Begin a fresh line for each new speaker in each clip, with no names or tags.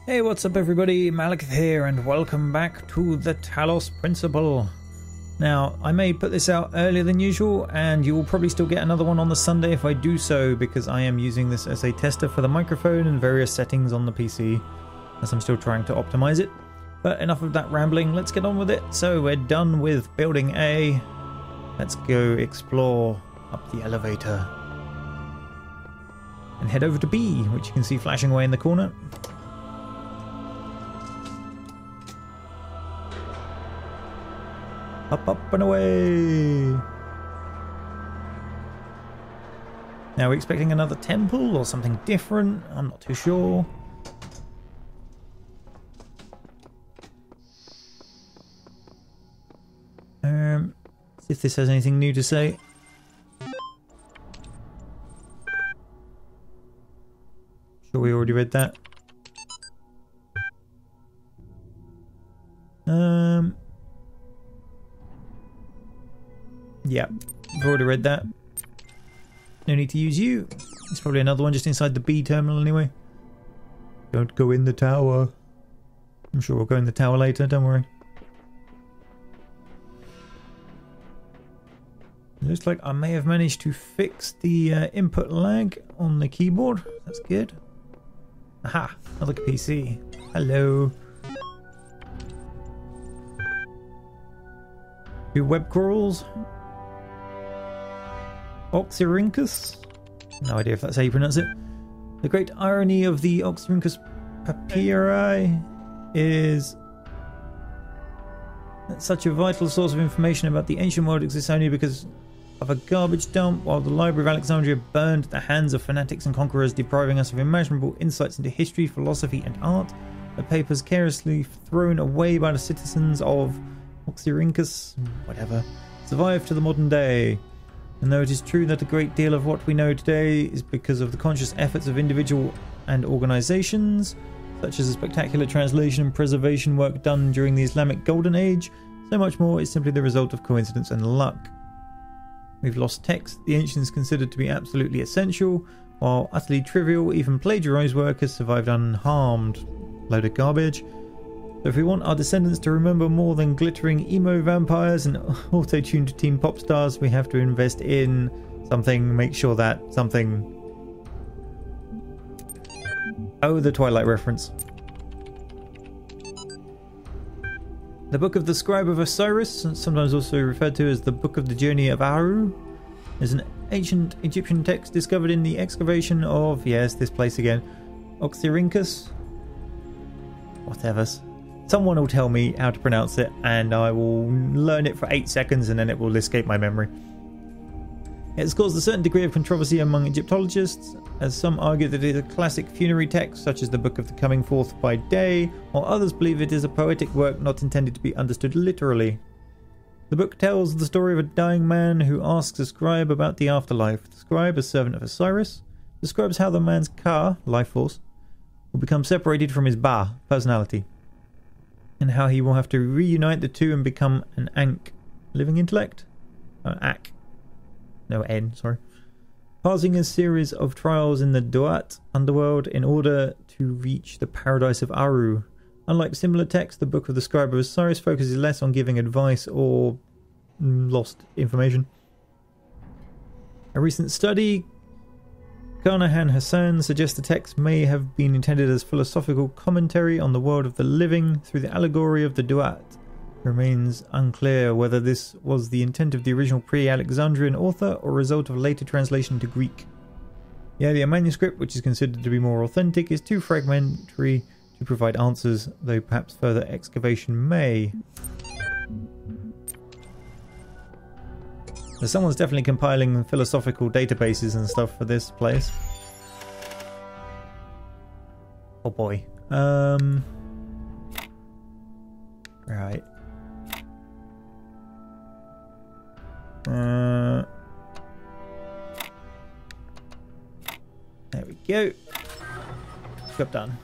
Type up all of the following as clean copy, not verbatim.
Hey, what's up everybody, Malakith here and welcome back to the Talos Principle. Now, I may put this out earlier than usual and you will probably still get another one on the Sunday if I do so, because I am using this as a tester for the microphone and various settings on the PC as I'm still trying to optimize it. But enough of that rambling, let's get on with it. So we're done with building A. Let's go explore up the elevator and head over to B, which you can see flashing away in the corner. Up, up and away! Now, we're expecting another temple or something different. I'm not too sure. See if this has anything new to say. Sure, we already read that. Yeah, I've already read that. No need to use you. There's probably another one just inside the B terminal anyway. Don't go in the tower. I'm sure we'll go in the tower later, don't worry. Looks like I may have managed to fix the input lag on the keyboard. That's good. Aha, another PC. Hello. Two web crawls. Oxyrhynchus? No idea if that's how you pronounce it. The great irony of the Oxyrhynchus papyri is that such a vital source of information about the ancient world exists only because of a garbage dump, while the Library of Alexandria burned at the hands of fanatics and conquerors, depriving us of imaginable insights into history, philosophy and art. The papers carelessly thrown away by the citizens of Oxyrhynchus, whatever, survive to the modern day. And though it is true that a great deal of what we know today is because of the conscious efforts of individual and organizations, such as the spectacular translation and preservation work done during the Islamic Golden Age, so much more is simply the result of coincidence and luck. We've lost text the ancients considered to be absolutely essential, while utterly trivial, even plagiarized work has survived unharmed. Load of garbage. So if we want our descendants to remember more than glittering emo vampires and auto-tuned teen pop stars, we have to invest in something, make sure that something... Oh, the Twilight reference. The Book of the Scribe of Osiris, sometimes also referred to as the Book of the Journey of Aru, is an ancient Egyptian text discovered in the excavation of, yes, this place again, Oxyrhynchus. Whatever. Someone will tell me how to pronounce it and I will learn it for 8 seconds and then it will escape my memory. It has caused a certain degree of controversy among Egyptologists, as some argue that it is a classic funerary text such as the Book of the Coming Forth by Day, while others believe it is a poetic work not intended to be understood literally. The book tells the story of a dying man who asks a scribe about the afterlife. The scribe, a servant of Osiris, describes how the man's Ka, life force, will become separated from his Ba, personality, and how he will have to reunite the two and become an Ankh, living intellect? Ak. No, N, sorry. Passing a series of trials in the Duat underworld in order to reach the paradise of Aru. Unlike similar texts, the Book of the Scribe of Osiris focuses less on giving advice or lost information. A recent study, Carnahan Hassan, suggests the text may have been intended as philosophical commentary on the world of the living through the allegory of the Duat. It remains unclear whether this was the intent of the original pre-Alexandrian author or a result of later translation to Greek. The earlier manuscript, which is considered to be more authentic, is too fragmentary to provide answers, though perhaps further excavation may. So someone's definitely compiling philosophical databases and stuff for this place. Oh boy. Right. There we go. Job done.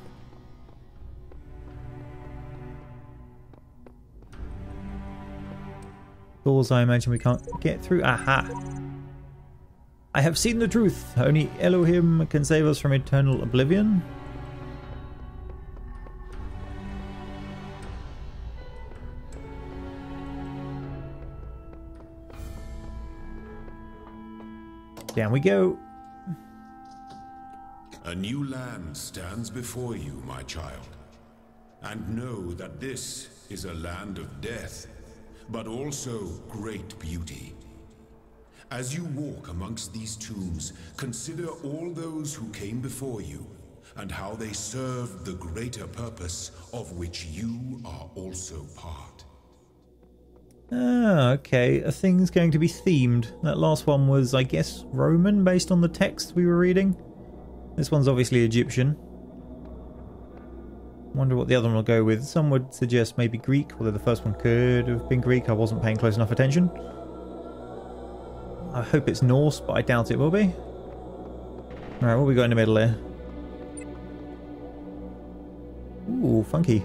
Doors I imagine we can't get through. Aha! I have seen the truth. Only Elohim can save us from eternal oblivion. Down we go.
A new land stands before you, my child. And know that this is a land of death, but also great beauty. As you walk amongst these tombs, consider all those who came before you, and how they served the greater purpose of which you are also part.
Ah, okay. A thing's going to be themed. That last one was, I guess, Roman, based on the text we were reading. This one's obviously Egyptian. Wonder what the other one will go with. Some would suggest maybe Greek, although the first one could have been Greek. I wasn't paying close enough attention. I hope it's Norse, but I doubt it will be. Alright, what we got in the middle there? Ooh, funky.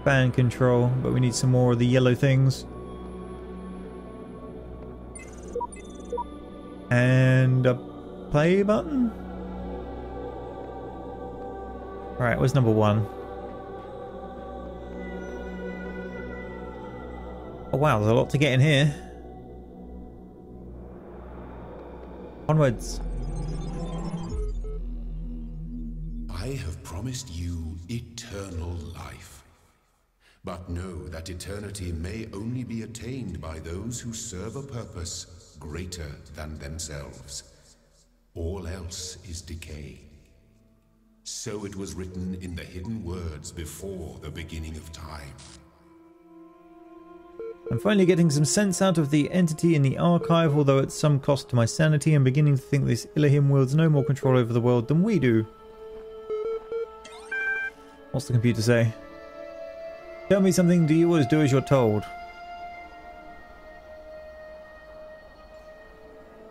Fan control, but we need some more of the yellow things. And a play button? Alright, where's number 1? Oh wow, there's a lot to get in here. Onwards.
I have promised you eternal life. But know that eternity may only be attained by those who serve a purpose greater than themselves. All else is decay. So it was written in the hidden words before the beginning of time.
I'm finally getting some sense out of the entity in the archive, although at some cost to my sanity. I'm beginning to think this Elohim wields no more control over the world than we do. What's the computer say? Tell me something, do you always do as you're told?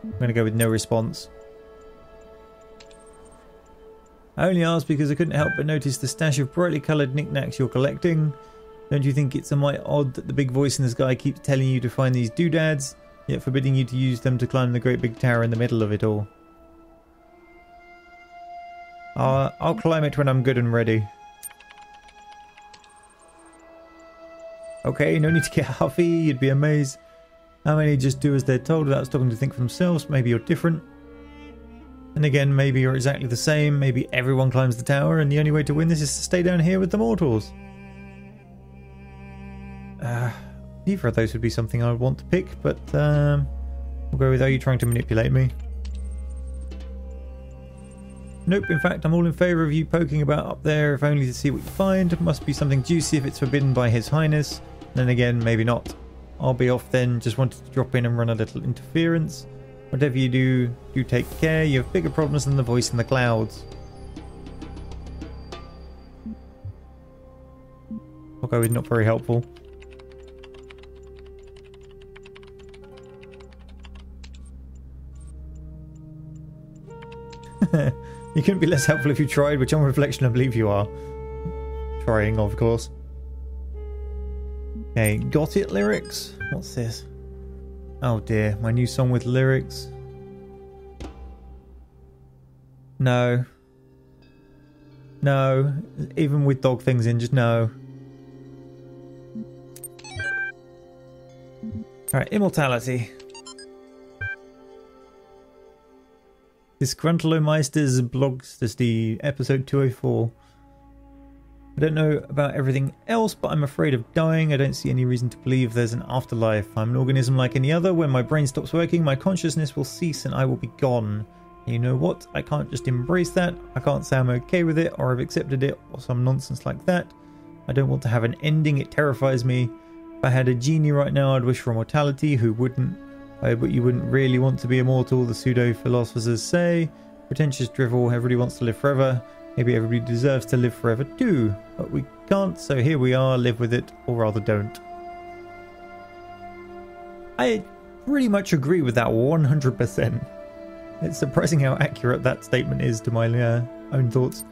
I'm going to go with no response. I only asked because I couldn't help but notice the stash of brightly coloured knickknacks you're collecting. Don't you think it's a mite odd that the big voice in the sky keeps telling you to find these doodads, yet forbidding you to use them to climb the great big tower in the middle of it all? I'll climb it when I'm good and ready. Okay, no need to get huffy, you'd be amazed how many just do as they're told without stopping to think for themselves. Maybe you're different. And again, maybe you're exactly the same. Maybe everyone climbs the tower and the only way to win this is to stay down here with the mortals. Neither of those would be something I would want to pick, but we'll go with, are you trying to manipulate me? Nope, in fact, I'm all in favour of you poking about up there, if only to see what you find. It must be something juicy if it's forbidden by His Highness. Then again, maybe not. I'll be off then, just wanted to drop in and run a little interference. Whatever you do, do take care. You have bigger problems than the voice in the clouds. I'll go with not very helpful. You couldn't be less helpful if you tried, which on reflection I believe you are. Trying, of course. Okay, got it lyrics? What's this? Oh dear, my new song with lyrics. No. No. Even with dog things in, just no. Alright, immortality. Disgruntlemeister's Blogsty, episode 204. I don't know about everything else, but I'm afraid of dying. I don't see any reason to believe there's an afterlife. I'm an organism like any other. When my brain stops working, my consciousness will cease and I will be gone. And you know what? I can't just embrace that. I can't say I'm okay with it or I've accepted it or some nonsense like that. I don't want to have an ending. It terrifies me. If I had a genie right now, I'd wish for immortality. Who wouldn't? But you wouldn't really want to be immortal, the pseudo-philosophers say. Pretentious drivel, everybody wants to live forever. Maybe everybody deserves to live forever too. But we can't, so here we are, live with it, or rather don't. I pretty much agree with that 100%. It's surprising how accurate that statement is to my own thoughts.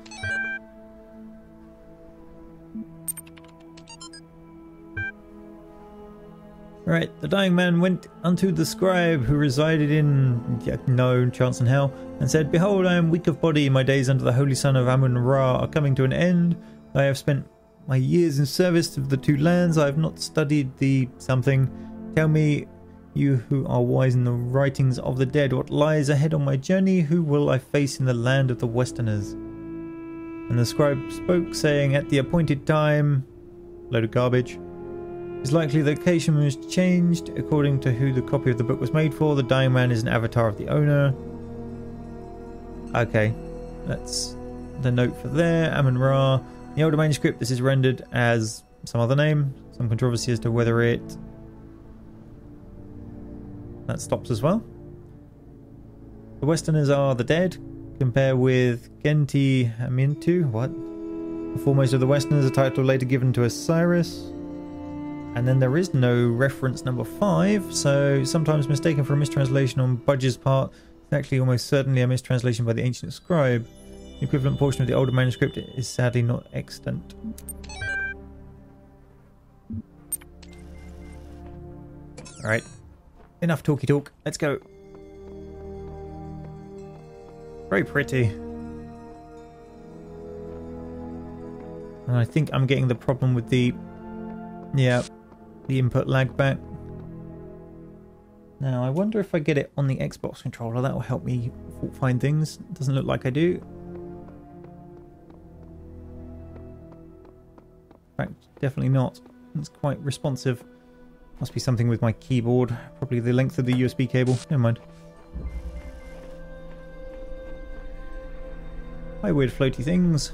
Right, the dying man went unto the scribe who resided in no chance in hell, and said, Behold, I am weak of body, my days under the holy sun of Amun-Ra are coming to an end. I have spent my years in service of the two lands, I have not studied the something. Tell me, You who are wise in the writings of the dead, what lies ahead on my journey? Who will I face in the land of the Westerners? And the scribe spoke, saying, at the appointed time... Load of garbage. It's likely the location was changed according to who the copy of the book was made for. The dying man is an avatar of the owner. Okay, that's the note for there. Amun-Ra. The older manuscript, this is rendered as some other name. Some controversy as to whether it... That stops as well. The Westerners are the dead. Compare with Genti Amintu. What? The foremost of the Westerners, a title later given to Osiris. And then there is no reference number 5, so sometimes mistaken for a mistranslation on Budge's part. It's actually almost certainly a mistranslation by the ancient scribe. The equivalent portion of the older manuscript is sadly not extant. Alright, enough talky talk, let's go. Very pretty. And I think I'm getting the problem with the... Yeah, the input lag back. Now, I wonder if I get it on the Xbox controller. That will help me fault find things. Doesn't look like I do. In fact, definitely not. It's quite responsive. Must be something with my keyboard. Probably the length of the USB cable. Never mind. Hi, weird floaty things.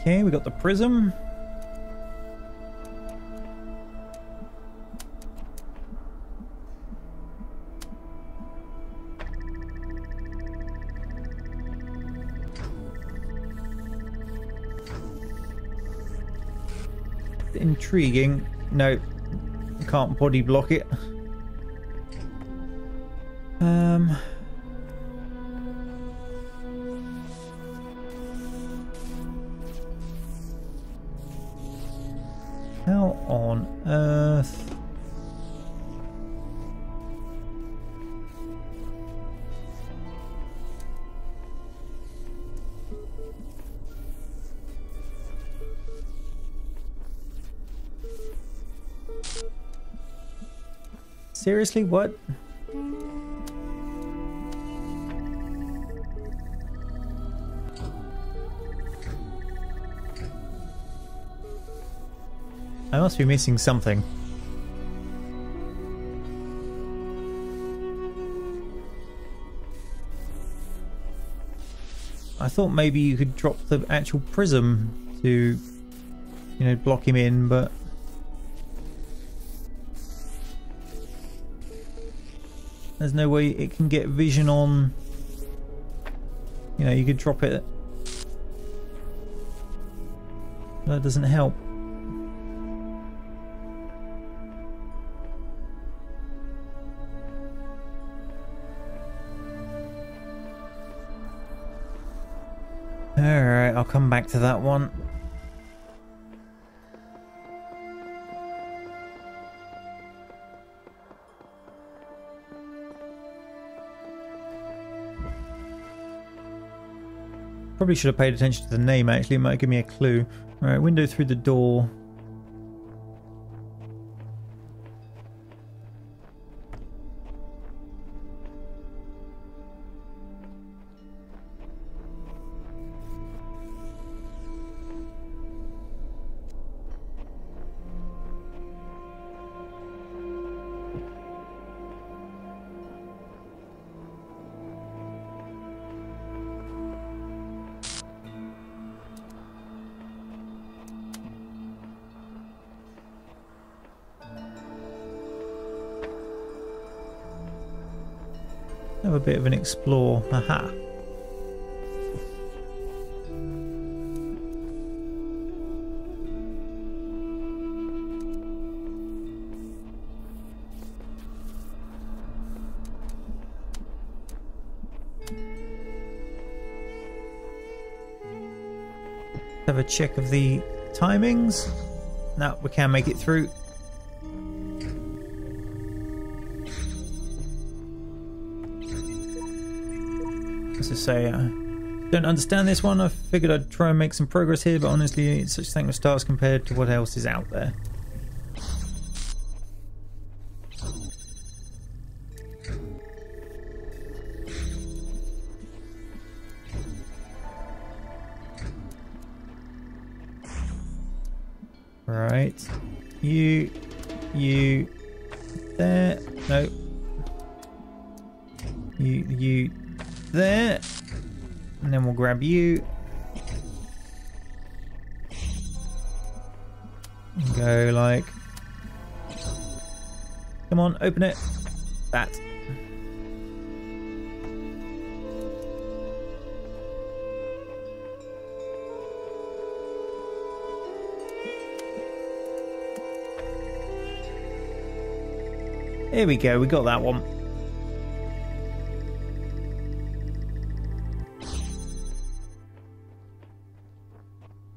Okay, we got the prism. Intriguing. No, can't body block it. How on earth? Seriously, what? I must be missing something. I thought maybe you could drop the actual prism to, you know, block him in, but... There's no way it can get vision on... You know, you could drop it. That doesn't help. Alright, I'll come back to that one. Probably should have paid attention to the name actually, it might give me a clue. Alright, window through the door. Have a bit of an explore. Aha. Have a check of the timings. No, we can make it through. Let's just say Don't understand this one. I figured I'd try and make some progress here, but honestly, it's such thankless stars compared to what else is out there. Right. You, there. No. You, there. And then we'll grab you. And go like... Come on, open it. That. Here we go, we got that one.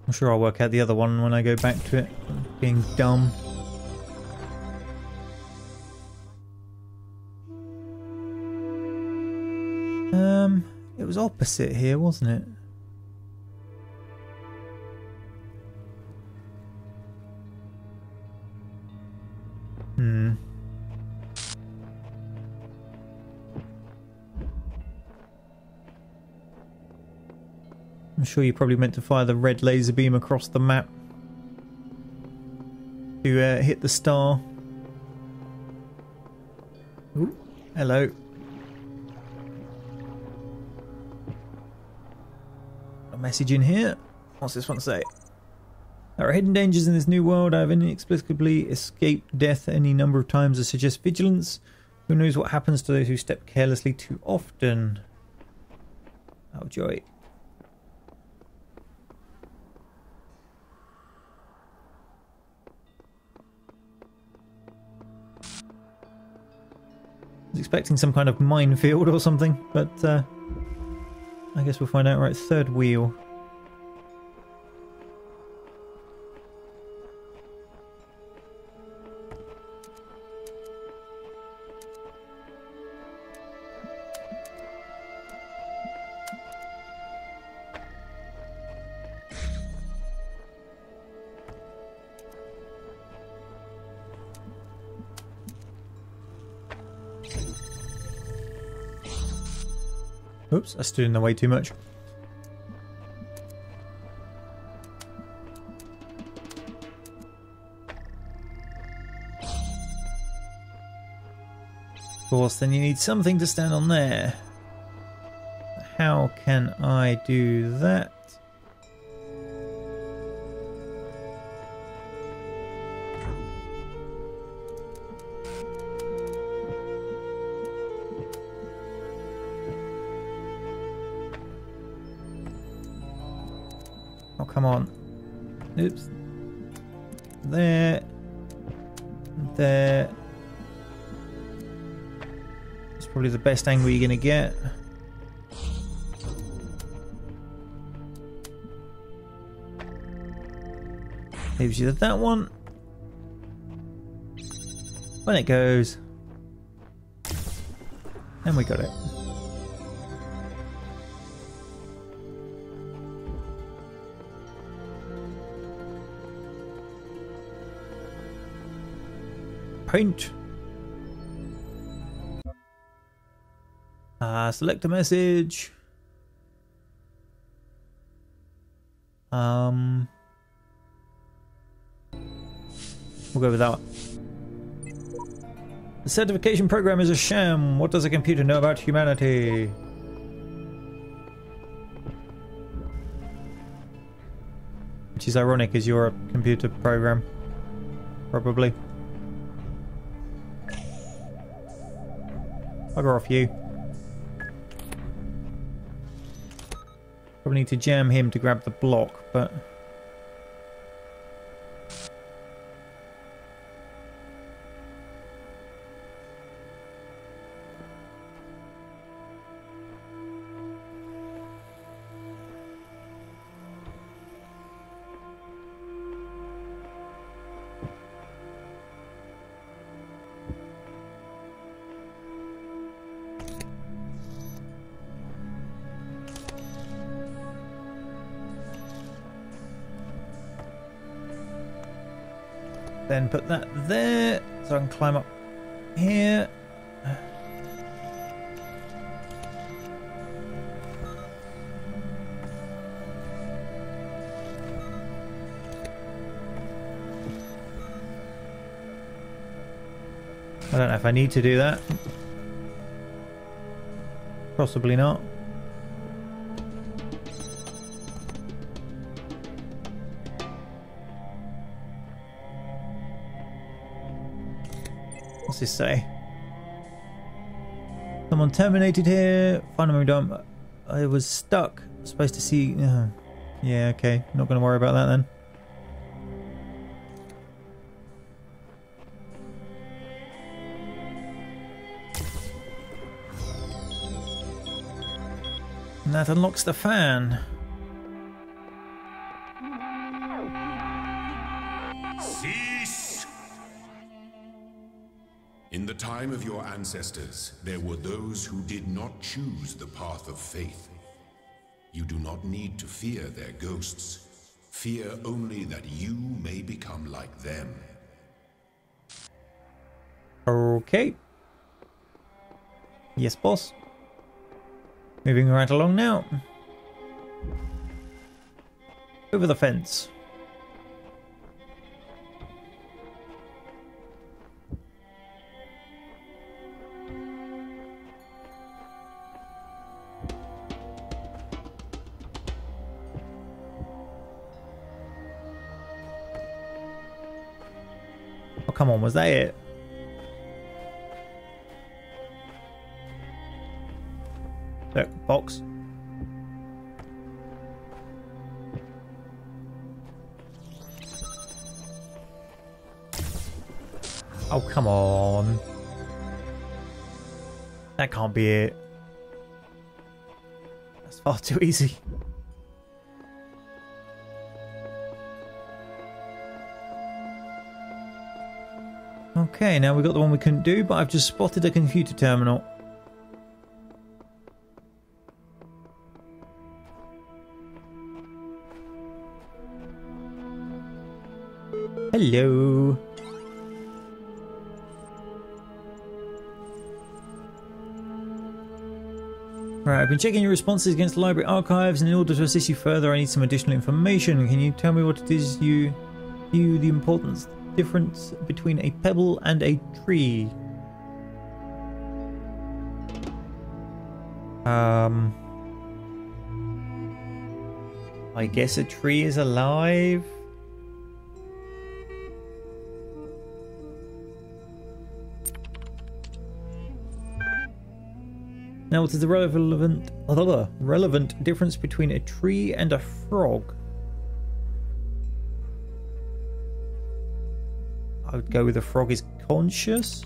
I'm sure I'll work out the other one when I go back to it. Being dumb. It was opposite here, wasn't it? I'm sure you probably meant to fire the red laser beam across the map to hit the star. Ooh, hello. A message in here. What's this one say? There are hidden dangers in this new world. I have inexplicably escaped death any number of times that suggest vigilance. Who knows what happens to those who step carelessly too often? Oh, joy. I was expecting some kind of minefield or something, but I guess we'll find out. Right, third wheel. Oops, I stood in the way too much. Of course, then you need something to stand on there. How can I do that? Oh, come on. Oops. There. There. It's probably the best angle you're going to get. Leaves you that one. When it goes. And we got it. Paint. Select a message. We'll go with that. The certification program is a sham. What does a computer know about humanity? Which is ironic, as you're a computer program. Probably. Bugger off you. Probably need to jam him to grab the block, but... Then put that there so I can climb up here. I don't know if I need to do that. Possibly not. What's this say? Someone terminated here. Final memory dump. I was stuck. Supposed to see. Yeah, okay. Not going to worry about that then. And that unlocks the fan.
Cease! In the time of your ancestors, there were those who did not choose the path of faith. You do not need to fear their ghosts. Fear only that you may become like them.
Okay. Yes, boss. Moving right along now. Over the fence. Oh, come on, was that it? Look, box. Oh, come on. That can't be it. That's far too easy. Okay, now we got the one we couldn't do, but I've just spotted a computer terminal. Hello. Right, I've been checking your responses against the library archives, and in order to assist you further, I need some additional information. Can you tell me what it is you view the importance difference between a pebble and a tree? I guess a tree is alive. Now, what is the relevant difference between a tree and a frog? I would go with a frog is conscious.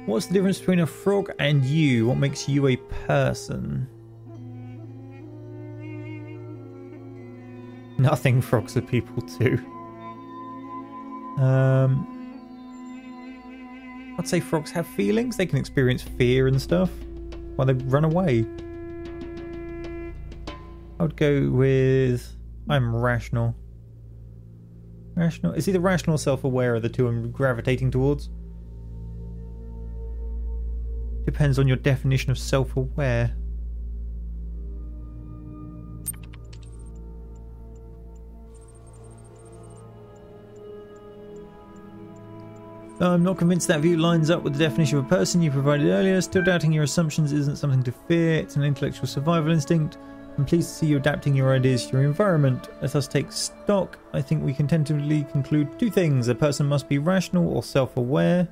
What's the difference between a frog and you? What makes you a person? Nothing. Frogs are people too. I'd say frogs have feelings. They can experience fear and stuff while they run away. I would go with... I'm rational. Rational? It's either rational or self-aware are the two I'm gravitating towards. Depends on your definition of self-aware. I'm not convinced that view lines up with the definition of a person you provided earlier. Still doubting your assumptions isn't something to fear. It's an intellectual survival instinct. I'm pleased to see you adapting your ideas to your environment. Let us take stock. I think we can tentatively conclude two things. A person must be rational or self-aware,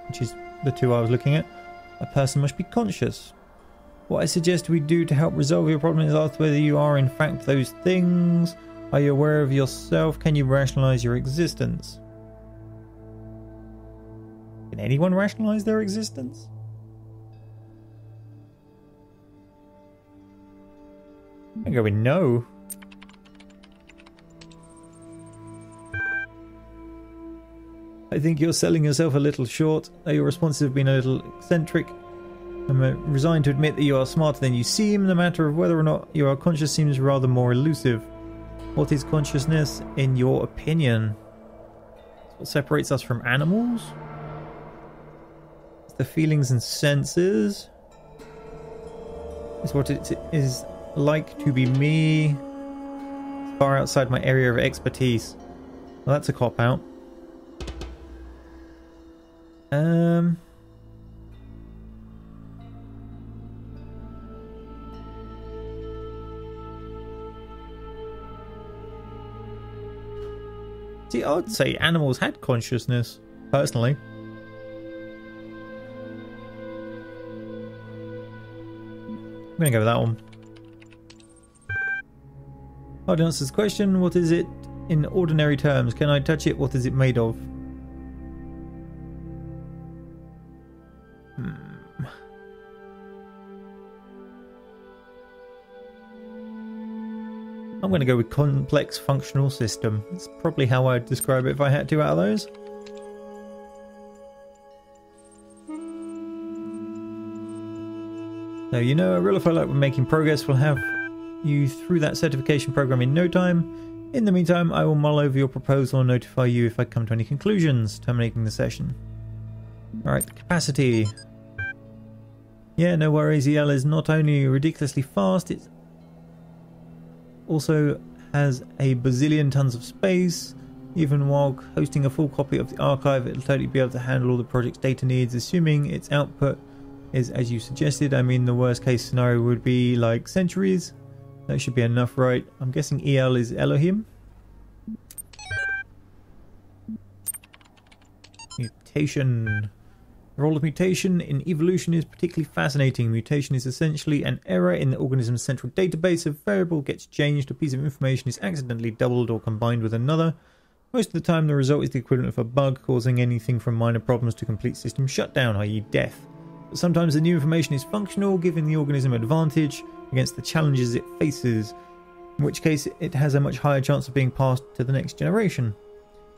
which is the two I was looking at. A person must be conscious. What I suggest we do to help resolve your problem is ask whether you are in fact those things. Are you aware of yourself? Can you rationalize your existence? Can anyone rationalize their existence? I'm going no. I think you're selling yourself a little short. Your responses have been a little eccentric. I'm resigned to admit that you are smarter than you seem. The matter of whether or not you are conscious seems rather more elusive. What is consciousness in your opinion? What separates us from animals? It's the feelings and senses. It's what it is like to be me. It's far outside my area of expertise. Well, that's a cop-out. See, I'd say animals had consciousness, personally. I'm gonna go with that one. How to answer this question? What is it in ordinary terms? Can I touch it? What is it made of? I'm going to go with complex functional system. It's probably how I'd describe it if I had to out of those. So, you know, a real if I like we're making progress. We'll have you through that certification program in no time. In the meantime, I will mull over your proposal and notify you if I come to any conclusions, terminating the session. Alright, capacity. Yeah, no worries. EL is not only ridiculously fast, it's also has a bazillion tons of space. Even while hosting a full copy of the archive, it'll totally be able to handle all the project's data needs, assuming its output is as you suggested. I mean, the worst case scenario would be like centuries. That should be enough, right? I'm guessing EL is Elohim. Mutation. The role of mutation in evolution is particularly fascinating. Mutation is essentially an error in the organism's central database. A variable gets changed, a piece of information is accidentally doubled or combined with another. Most of the time the result is the equivalent of a bug, causing anything from minor problems to complete system shutdown, i.e. death. But sometimes the new information is functional, giving the organism advantage against the challenges it faces, in which case it has a much higher chance of being passed to the next generation.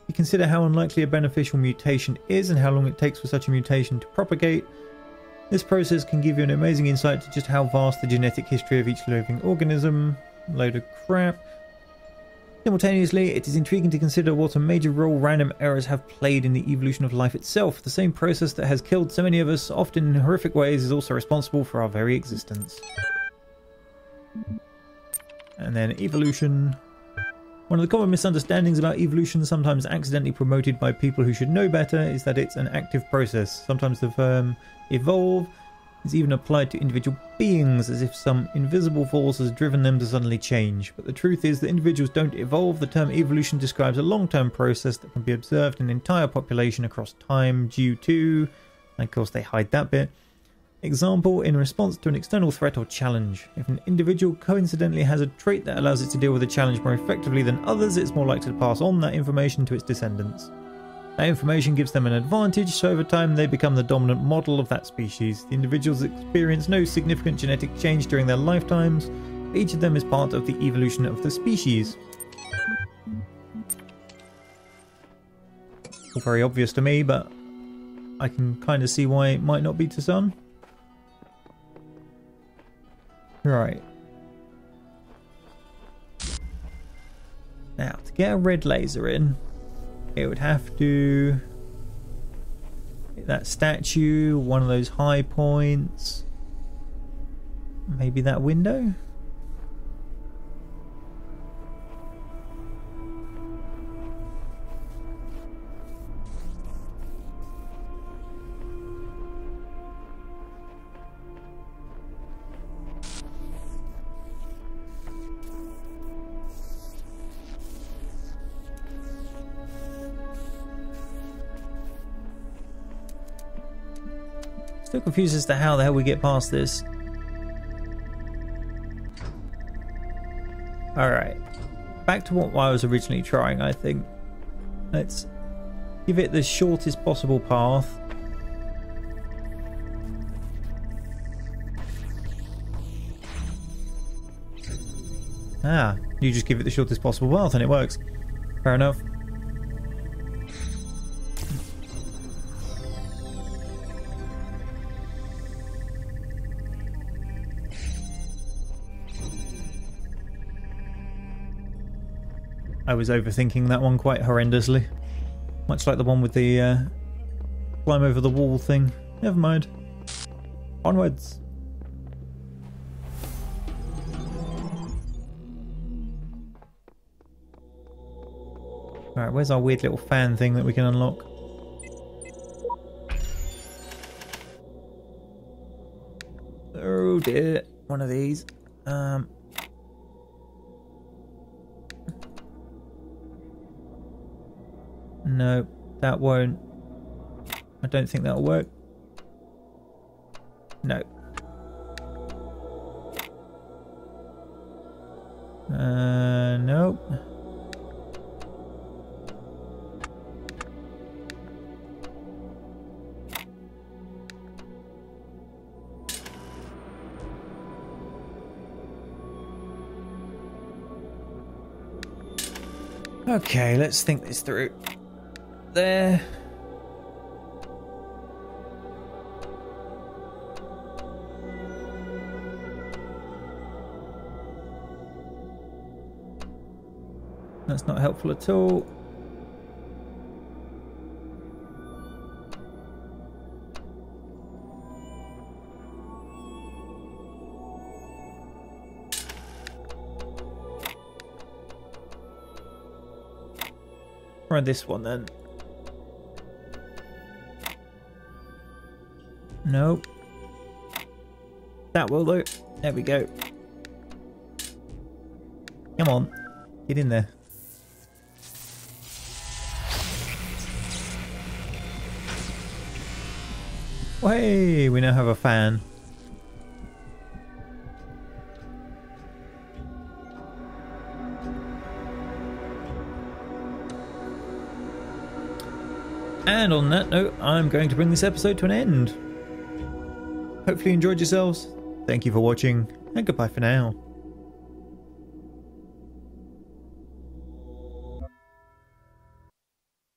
You consider how unlikely a beneficial mutation is and how long it takes for such a mutation to propagate. This process can give you an amazing insight to just how vast the genetic history of each living organism. Load of crap. Simultaneously, it is intriguing to consider what a major role random errors have played in the evolution of life itself. The same process that has killed so many of us, often in horrific ways, is also responsible for our very existence. And then evolution. One of the common misunderstandings about evolution, sometimes accidentally promoted by people who should know better, is that it's an active process. Sometimes the term evolve is even applied to individual beings, as if some invisible force has driven them to suddenly change. But the truth is that individuals don't evolve. The term evolution describes a long-term process that can be observed in an entire population across time due to, and of course they hide that bit, example, in response to an external threat or challenge. If an individual coincidentally has a trait that allows it to deal with a challenge more effectively than others, it's more likely to pass on that information to its descendants. That information gives them an advantage, so over time they become the dominant model of that species. The individuals experience no significant genetic change during their lifetimes. Each of them is part of the evolution of the species. All very obvious to me, but I can kind of see why it might not be to some. Right. Now, to get a red laser in, it would have to hit that statue, one of those high points, maybe that window. Still confused as to how the hell we get past this. Alright. Back to what I was originally trying, I think. Let's give it the shortest possible path. Ah, you just give it the shortest possible path and it works. Fair enough. I was overthinking that one quite horrendously. Much like the one with the climb over the wall thing. Never mind. Onwards. Alright, where's our weird little fan thing that we can unlock? Oh dear, one of these. No, that won't. I don't think that'll work. No. Nope. Okay, let's think this through. There. That's not helpful at all. Try this one then. Nope. That will do. There we go. Come on. Get in there. Hey, we now have a fan. And on that note, I'm going to bring this episode to an end. Hopefully you enjoyed yourselves. Thank you for watching, and goodbye for now.